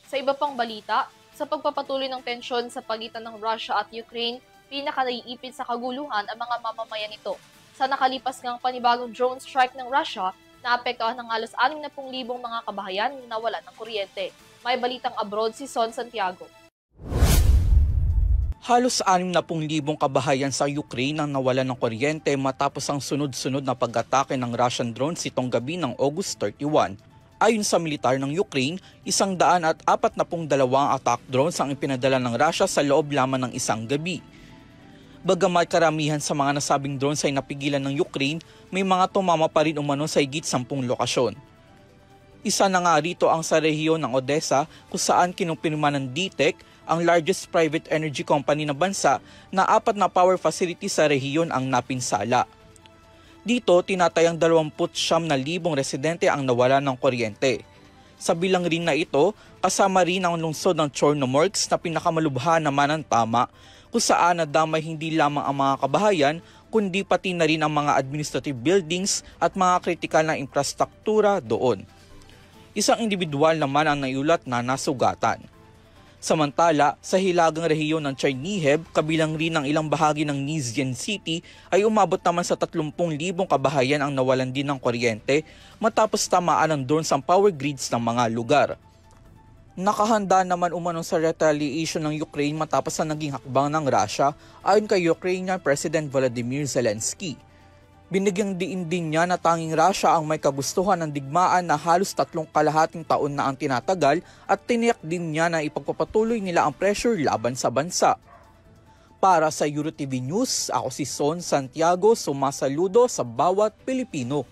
Sa iba pang balita, sa pagpapatuloy ng tensyon sa pagitan ng Russia at Ukraine, pinaka-naiipit sa kaguluhan ang mga mamamayan nito. Sa nakalipas ngang panibagong drone strike ng Russia, naapektuhan ng halos 60,000 mga kabahayan na nawalan ng kuryente. May balitang abroad si Son Santiago. Halos 60,000 kabahayan sa Ukraine ang nawalan ng kuryente matapos ang sunod-sunod na pag-atake ng Russian drones itong gabi ng August 31. Ayon sa militar ng Ukraine, 142 attack drones ang ipinadala ng Russia sa loob lamang ng isang gabi. Bagamat karamihan sa mga nasabing drones ay napigilan ng Ukraine, may mga tumama pa rin umano sa higit 10 lokasyon. Isa na nga rito ang sa rehiyon ng Odessa kung saan kinumpirma ng DTEC, ang largest private energy company na bansa, na 4 na power facility sa rehiyon ang napinsala. Dito, tinatayang 29,000 residente ang nawala ng kuryente. Sa bilang rin na ito, kasama rin ang lungsod ng Chornomorsk na pinakamalubha naman ang tama, kung saan nadamay hindi lamang ang mga kabahayan, kundi pati na rin ang mga administrative buildings at mga kritikal na infrastruktura doon. Isang individual naman ang naiulat na nasugatan. Samantala, sa hilagang rehiyon ng Chernihiv, kabilang rin ang ilang bahagi ng Nizhyn City, ay umabot naman sa 30,000 kabahayan ang nawalan din ng kuryente matapos tamaan ng drones ang power grids ng mga lugar. Nakahanda naman umano sa retaliation ng Ukraine matapos ang naging hakbang ng Russia ayon kay Ukrainian President Volodymyr Zelensky. Binigyang diin din niya na tanging Russia ang may kagustuhan ng digmaan na halos 3 kalahating taon na ang tinatagal at tiniyak din niya na ipagpapatuloy nila ang pressure laban sa bansa. Para sa EuroTV News, ako si Son Santiago, sumasaludo sa bawat Pilipino.